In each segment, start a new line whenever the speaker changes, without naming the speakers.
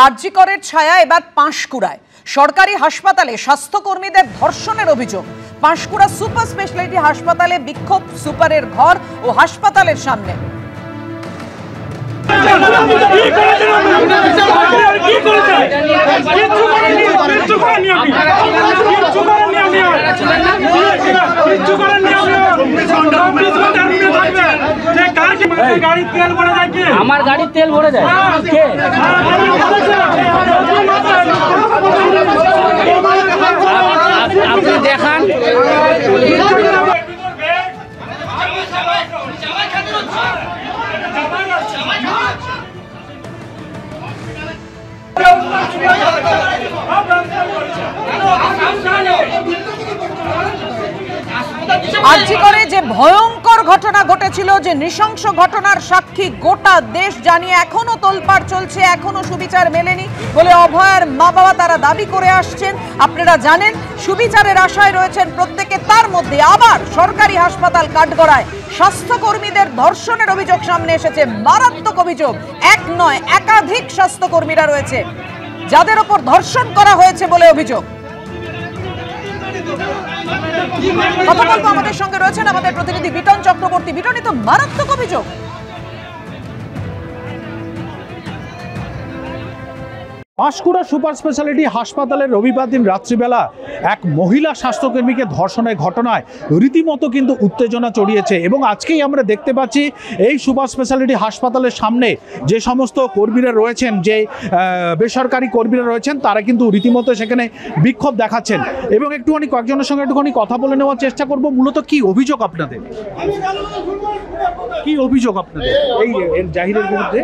আরজি করের ছায়া এবার পাঁশকুড়ায় সরকারি হাসপাতালে স্বাস্থ্যকর্মীদের ধর্ষণের অভিযোগ। পাঁশকুড়া সুপার স্পেশালিটি হাসপাতালে বিক্ষোভ সুপারের ঘর ও হাসপাতালের সামনে।
আমার গাড়ির তেল ভরে যায় আপনি দেখান।
আরজি করে যে ভয়ঙ্কর ঘটনা ঘটেছিল, যে নৃশংস ঘটনার সাক্ষী গোটা দেশ জানিয়ে এখনো তোলপাড় চলছে, এখনো সুবিচার মেলেনি বলে অভয়ার মা বাবা তারা দাবি করে আসছেন। আপনারা জানেন সুবিচারের আশায় রয়েছেন প্রত্যেকে। তার মধ্যে আবার সরকারি হাসপাতাল কাঠগড়ায় স্বাস্থ্যকর্মীদের ধর্ষণের অভিযোগ সামনে এসেছে। মারাত্মক অভিযোগ, এক নয় একাধিক স্বাস্থ্যকর্মীরা রয়েছে যাদের ওপর ধর্ষণ করা হয়েছে বলে অভিযোগ। কথা বলবো, আমাদের সঙ্গে রয়েছেন আমাদের প্রতিনিধি বিটন চক্রবর্তী। বিটনই তো মারাত্মক অভিযোগ।
পাঁশকুড়া সুপার স্পেশালিটি হাসপাতালের রবিবার দিন রাত্রিবেলা এক মহিলা স্বাস্থ্যকর্মীকে ধর্ষণের ঘটনায় রীতিমতো কিন্তু উত্তেজনা ছড়িয়েছে এবং আজকেই আমরা দেখতে পাচ্ছি এই সুপার স্পেশালিটি হাসপাতালের সামনে যে সমস্ত কর্মীরা রয়েছেন, যে বেসরকারি কর্মীরা রয়েছেন, তারা কিন্তু রীতিমতো সেখানে বিক্ষোভ দেখাচ্ছেন এবং একটুখানি কয়েকজনের সঙ্গে একটুখানি কথা বলে নেওয়ার চেষ্টা করব। মূলত কি অভিযোগ আপনাদের? কি অভিযোগ আপনাদের এই জাহিরের বিরুদ্ধে?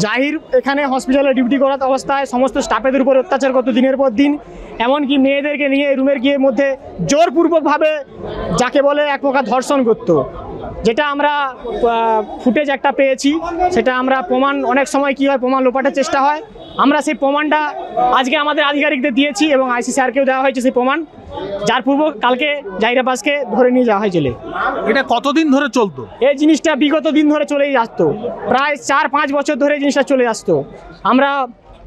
জাহির এখানে হসপিটালে ডিউটি করা অবস্থায় সমস্ত স্টাফেদের উপর অত্যাচার করতো দিনের পর দিন, এমনকি মেয়েদেরকে নিয়ে রুমের গিয়ে মধ্যে জোরপূর্বকভাবে যাকে বলে এক প্রকার ধর্ষণ করতো, যেটা আমরা ফুটেজ একটা পেয়েছি। সেটা আমরা প্রমাণ, অনেক সময় কি হয় প্রমাণ লোপাটের চেষ্টা হয়, আমরা সেই প্রমাণটা আজকে আমাদের আধিকারিকদের দিয়েছি এবং আইসি স্যারকেও দেওয়া হয়েছে সেই প্রমাণ, যার পূর্ব কালকে জাহির আব্বাসকে ধরে নিয়ে যাওয়া হয়েছিল।
এটা কতদিন ধরে চলতো?
এই জিনিসটা বিগত দিন ধরে চলেই আসতো, প্রায় 4-5 বছর ধরে জিনিসটা চলে আসতো। আমরা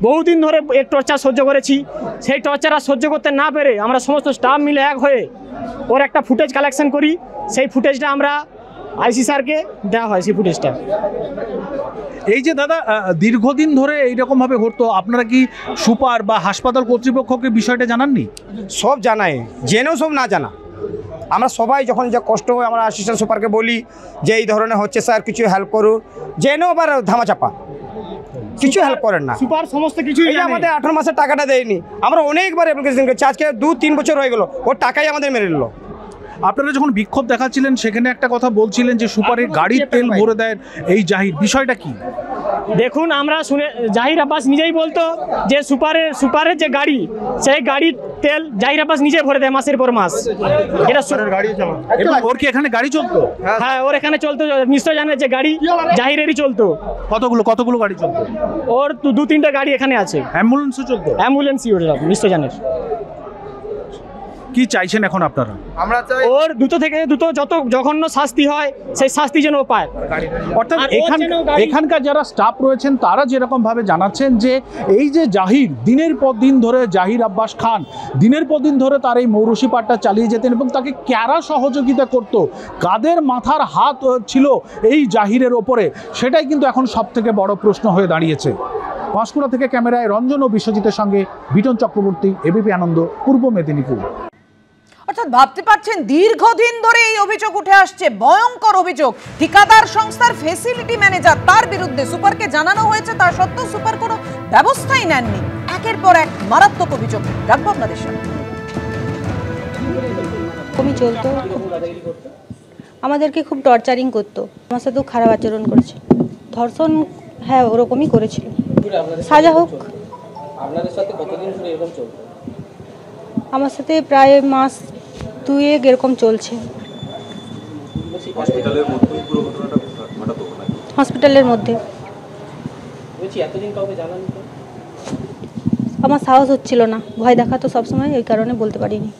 বহুদিন ধরে এর টর্চার সহ্য করেছি। সেই টর্চার আর সহ্য করতে না পেরে আমরা সমস্ত স্টাফ মিলে এক হয়ে ওর একটা ফুটেজ কালেকশন করি। সেই ফুটেজটা আমরা আইসি স্যারকে দেওয়া হয়। সেই ফুটেজটা
এই যে দাদা দীর্ঘদিন ধরে এইরকম ভাবে ঘটতো, আপনারা কি সুপার বা হাসপাতাল কর্তৃপক্ষকে বিষয়টা জানাননি?
সব জানাই, জেনেও সব না জানা। আমরা সবাই যখন যে কষ্ট হয় আমরা অ্যাসিস্ট্যান্ট সুপারকে বলি যে এই ধরনের হচ্ছে স্যার কিছু হেল্প করুন, জেনেও আবার ধামাচাপা, কিছু হেল্প করেন না।
সুপার সমস্ত কিছু
আমাদের 18 মাসের টাকাটা দেয়নি। আমরা অনেকবার অ্যাপ্লিকেশন করেছি, আজকে 2-3 বছর হয়ে গেল, ওর টাকাই আমাদের মেরে নিল।
আপনারা যখন বিক্ষোভ দেখাচ্ছিলেন সেখানে একটা কথা বলছিলেন যে সুপারের গাড়ির তেল ভরে দেয় এই জাহির, বিষয়টা কি?
দেখুন, আমরা শুনে জাহির আব্বাস নিজেই বলতো যে সুপারের যে গাড়ি, সেই গাড়ির তেল জাহির আব্বাস নিজে ভরে দেয় মাসের পর মাস। এটা গাড়ি
ওর কি এখানে গাড়ি চলতো?
হ্যাঁ, ওর এখানে চলতো, নিশ্চয় জানেন যে গাড়ি জাহিরেরই চলতো।
কতগুলো গাড়ি চলতো?
ওর 2-3টা গাড়ি এখানে আছে।
অ্যাম্বুলেন্সও চলতো?
অ্যাম্বুলেন্সই ওটা নিশ্চয় জানেন।
কি চাইছেন এখন আপনারা?
আমরা চাই
ওর দ্রুত থেকে দ্রুত যত জঘন্য শাস্তি হয় সেই শাস্তি যেন পায়।
অর্থাৎ এখানকার যারা স্টাফ রয়েছেন তারা যেরকম ভাবে জানাচ্ছেন যে এই যে জাহির দিনের পর দিন ধরে, জাহির আব্বাস খান দিনের পর দিন ধরে তার এই মৌরসি পাটটা চালিয়ে যেতেন এবং তাকে কারা সহযোগিতা করত, কাদের মাথার হাত ছিল এই জাহিরের ওপরে, সেটাই কিন্তু এখন সব থেকে বড় প্রশ্ন হয়ে দাঁড়িয়েছে। পাঁশকুড়া থেকে ক্যামেরায় রঞ্জন ও বিশ্বজিতের সঙ্গে বিটন চক্রবর্তী, এবিপি আনন্দ, পূর্ব মেদিনীপুর।
অর্থাৎ ভাবতে পারছেন দীর্ঘদিন ধরে এই অভিযোগ উঠে আসছে, ভয়ঙ্কর অভিযোগ। ঠিকাদার সংস্থার ফেসিলিটি ম্যানেজার, তার বিরুদ্ধে সুপারকে জানানো হয়েছে, তার সত্ত্বেও সুপার কোনো ব্যবস্থাই নেননি। একের পর এক মারাত্মক অভিযোগ। রাখবো আপনাদের সাথে।
কমই চলতো, আমাদেরকে খুব টর্চারিং করতো, আমার সাথেও খারাপ আচরণ করেছে, ধর্ষণ, হ্যাঁ ওরকমই করেছিল। সাজা হোক।
আপনাদের সাথে কতদিন ধরে এরকম চলতো?
আমার সাথে প্রায় মাস 2 এরকম চলছে। হসপিটালের মধ্যে আমার সাহস হচ্ছিল না, ভয় দেখাতো সবসময়, ওই কারণে বলতে পারিনি।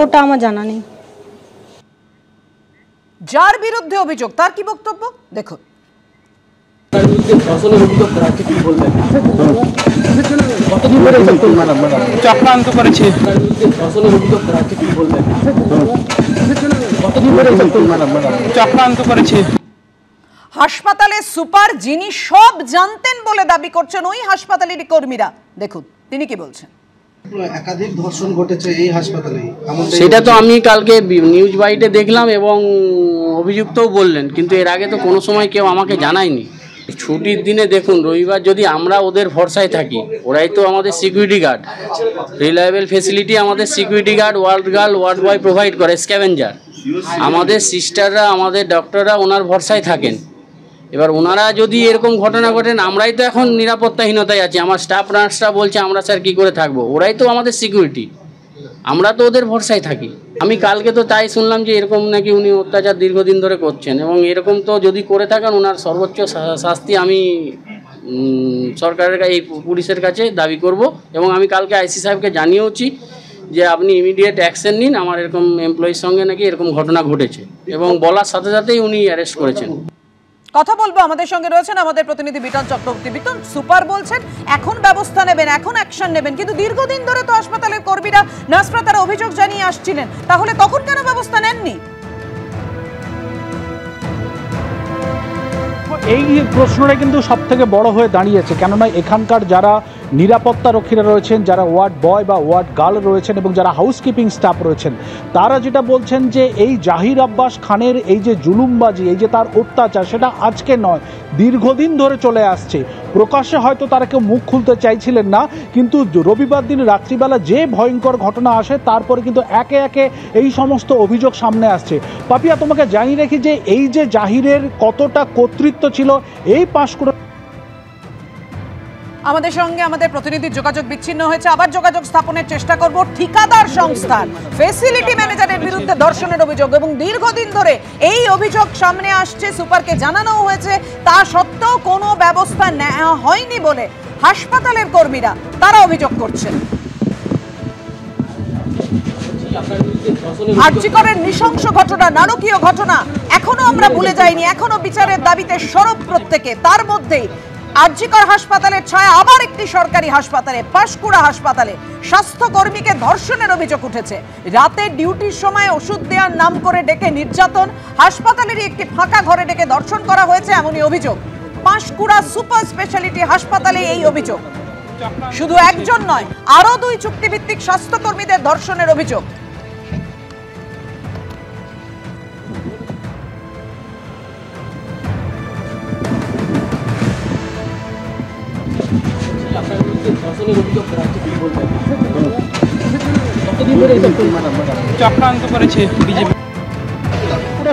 ওটা আমার জানা নেই।
যার বিরুদ্ধে অভিযোগ তার কি বক্তব্য দেখুন।
তার বিরুদ্ধে ধর্ষণের অভিযোগ করা হচ্ছে, কি বলবেন? কতদিন ধরে
চক্রান্ত করেছে।
তার বিরুদ্ধে ধর্ষণের অভিযোগ করা হচ্ছে, কি বলবেন? কতদিন ধরে
চক্রান্ত করেছে।
হাসপাতালে সুপার যিনি সব জানতেন বলে দাবি করছেন ওই হাসপাতালেরই কর্মীরা, দেখুন তিনি কি বলছেন।
একাধিক ধর্ষণ ঘটেছে এই হাসপাতালে,
সেটা তো আমি কালকে নিউজ বাইটে দেখলাম এবং অভিযুক্তও বললেন, কিন্তু এর আগে তো কোনো সময় কেউ আমাকে জানায়নি। ছুটির দিনে দেখুন, রবিবার যদি আমরা ওদের ভরসায় থাকি, ওরাই তো আমাদের সিকিউরিটি গার্ড, রিলায়েবল ফেসিলিটি আমাদের security guard, ward girl, ward boy provide করে, স্ক্যাভেঞ্জার। আমাদের সিস্টাররা, আমাদের ডক্টররা ওনার ভরসায় থাকেন। এবার ওনারা যদি এরকম ঘটনা ঘটেন, আমরাই তো এখন নিরাপত্তাহীনতায় আছি। আমার স্টাফ নার্সরা বলছে আমরা স্যার কী করে থাকবো, ওরাই তো আমাদের সিকিউরিটি, আমরা তো ওদের ভরসায় থাকি। আমি কালকে তো তাই শুনলাম যে এরকম নাকি উনি অত্যাচার দীর্ঘদিন ধরে করছেন, এবং এরকম তো যদি করে থাকেন ওনার সর্বোচ্চ শাস্তি আমি সরকারের এই পুলিশের কাছে দাবি করব, এবং আমি কালকে আইসি সাহেবকে জানিয়েওছি যে আপনি ইমিডিয়েট অ্যাকশন নিন, আমার এরকম এমপ্লয়ির সঙ্গে নাকি এরকম ঘটনা ঘটেছে, এবং বলার সাথে সাথেই উনি অ্যারেস্ট করেছেন।
কথা বলবো, আমাদের সঙ্গে রয়েছেন আমাদের প্রতিনিধি বিটন চক্রবর্তী। বিটন, সুপার বলছেন এখন ব্যবস্থা নেবেন, এখন অ্যাকশন নেবেন, কিন্তু দীর্ঘদিন ধরে তো হাসপাতালের কর্মীরা, নার্সরা তারা অভিযোগ জানিয়ে আসছিলেন, তাহলে তখন কেন ব্যবস্থা নেননি?
এই প্রশ্নটা কিন্তু সব থেকে বড় হয়ে দাঁড়িয়েছে, কেননা এখানকার যারা নিরাপত্তা রক্ষীরা রয়েছেন, যারা ওয়ার্ড বয় বা ওয়ার্ড গার্ল রয়েছেন এবং যারা হাউসকিপিং স্টাফ রয়েছেন, তারা যেটা বলছেন যে এই জাহির আব্বাস খানের এই যে জুলুমবাজি, এই যে তার অত্যাচার, সেটা আজকে নয়, দীর্ঘদিন ধরে চলে আসছে। প্রকাশ্যে হয়তো তারা কেউ মুখ খুলতে চাইছিলেন না, কিন্তু রবিবার দিন রাত্রিবেলা যে ভয়ঙ্কর ঘটনা আসে তারপরে কিন্তু একে একে এই সমস্ত অভিযোগ সামনে আসছে। পাপিয়া, তোমাকে জানিয়ে রাখি যে এই যে জাহিরের কতটা কর্তৃত্ব ছিল এই পাঁশকুড়া।
আমাদের সঙ্গে আমাদের প্রতিনিধির যোগাযোগ বিচ্ছিন্ন হয়েছে, আবার যোগাযোগ স্থাপনের চেষ্টা করব। ঠিকাদার সংস্থার ফেসিলিটি ম্যানেজারের বিরুদ্ধে ধর্ষণের অভিযোগ, এবং দীর্ঘদিন ধরে এই অভিযোগ সামনে আসছে, সুপারকে জানানো হয়েছে, তা সত্ত্বেও কোনো ব্যবস্থা নেওয়া হয়নি বলে হাসপাতালের কর্মীরা তারা অভিযোগ করছেন। আরজিকরের নৃশংস ঘটনা, নারকীয় ঘটনা এখনো আমরা ভুলে যাইনি, এখনো বিচারের দাবিতে সরব প্রত্যেকে। তার মধ্যেই আরজিকর হাসপাতালের ছায়া আবার একটি সরকারি হাসপাতালে, পাঁশকুড়া হাসপাতালে স্বাস্থ্যকর্মীকে ধর্ষণের অভিযোগ উঠেছে। রাতে ডিউটির সময় ওষুধ দেওয়ার নাম করে ডেকে নির্যাতন, হাসপাতালেরই একটি ফাঁকা ঘরে ডেকে ধর্ষণ করা হয়েছে এমনই অভিযোগ। পাঁশকুড়া সুপার স্পেশালিটি হাসপাতালে এই অভিযোগ। শুধু একজন নয়, আরো 2 চুক্তিভিত্তিক স্বাস্থ্যকর্মীদের ধর্ষণের অভিযোগ।
চক্রান্ত করেছে বিজেপি।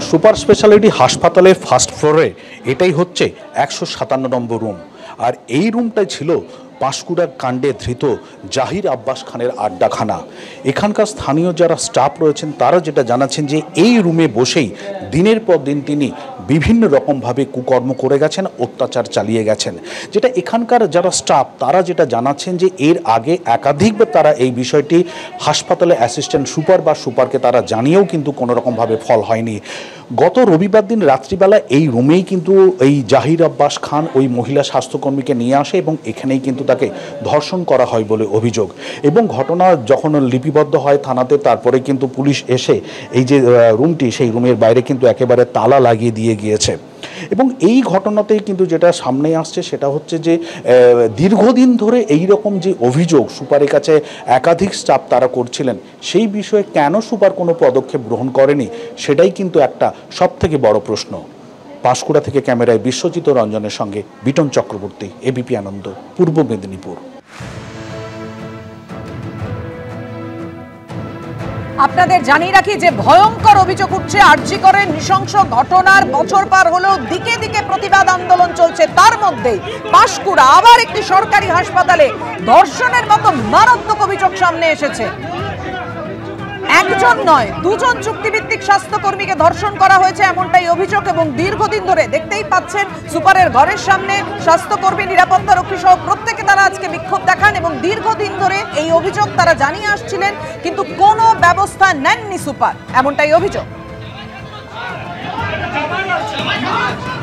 সুপার স্পেশালিটি হাসপাতালের ফার্স্ট ফ্লোরে এটাই হচ্ছে 157 নম্বর রুম, আর এই রুমটাই ছিল পাঁশকুড়ার কাণ্ডে ধৃত জাহির আব্বাস খানের আড্ডাখানা। এখানকার স্থানীয় যারা স্টাফ রয়েছেন তারা যেটা জানাচ্ছেন যে এই রুমে বসেই দিনের পর দিন তিনি বিভিন্ন রকমভাবে কুকর্ম করে গেছেন, অত্যাচার চালিয়ে গেছেন। যেটা এখানকার যারা স্টাফ তারা যেটা জানাচ্ছেন যে এর আগে একাধিকবার তারা এই বিষয়টি হাসপাতালে অ্যাসিস্ট্যান্ট সুপার বা সুপারকে তারা জানিয়েও কিন্তু কোনো রকমভাবে ফল হয়নি। গত রবিবার দিন রাত্রিবেলা এই রুমেই কিন্তু এই জাহির আব্বাস খান ওই মহিলা স্বাস্থ্যকর্মীকে নিয়ে আসে এবং এখানেই কিন্তু তাকে ধর্ষণ করা হয় বলে অভিযোগ। এবং ঘটনা যখন লিপিবদ্ধ হয় থানাতে, তারপরে কিন্তু পুলিশ এসে এই যে রুমটি, সেই রুমের বাইরে কিন্তু একেবারে তালা লাগিয়ে দিয়ে গিয়েছে। এবং এই ঘটনাতেই কিন্তু যেটা সামনে আসছে সেটা হচ্ছে যে দীর্ঘদিন ধরে এই রকম যে অভিযোগ সুপারের কাছে একাধিক স্টাফ তারা করছিলেন, সেই বিষয়ে কেন সুপার কোনো পদক্ষেপ গ্রহণ করেনি সেটাই কিন্তু একটা সবথেকে বড় প্রশ্ন। পাঁশকুড়া থেকে ক্যামেরায় বিশ্বজিৎ রঞ্জনের সঙ্গে বিটন চক্রবর্তী, এবিপি আনন্দ, পূর্ব মেদিনীপুর।
আপনাদের জানিয়ে রাখি যে ভয়ঙ্কর অভিযোগ উঠছে আরজিকরের নৃশংস ঘটনার। বছর পার হলেও দিকে দিকে প্রতিবাদ আন্দোলন চলছে, তার মধ্যে পাঁশকুড়া আবার একটি সরকারি হাসপাতালে ধর্ষণের মতো মারাত্মক অভিযোগ সামনে এসেছে। একজন নয়, 2 জন চুক্তিভিত্তিক স্বাস্থ্যকর্মীকে ধর্ষণ করা হয়েছে এমনটাই অভিযোগ। এবং দীর্ঘদিন ধরে দেখতেই পাচ্ছেন সুপারের ঘরের সামনে স্বাস্থ্যকর্মী, নিরাপত্তা রক্ষী সহ প্রত্যেকে তারা আজকে বিক্ষোভ দেখান, এবং দীর্ঘদিন ধরে এই অভিযোগ তারা জানিয়ে আসছিলেন, কিন্তু কোনো ব্যবস্থা নেননি সুপার, এমনটাই অভিযোগ। আছে।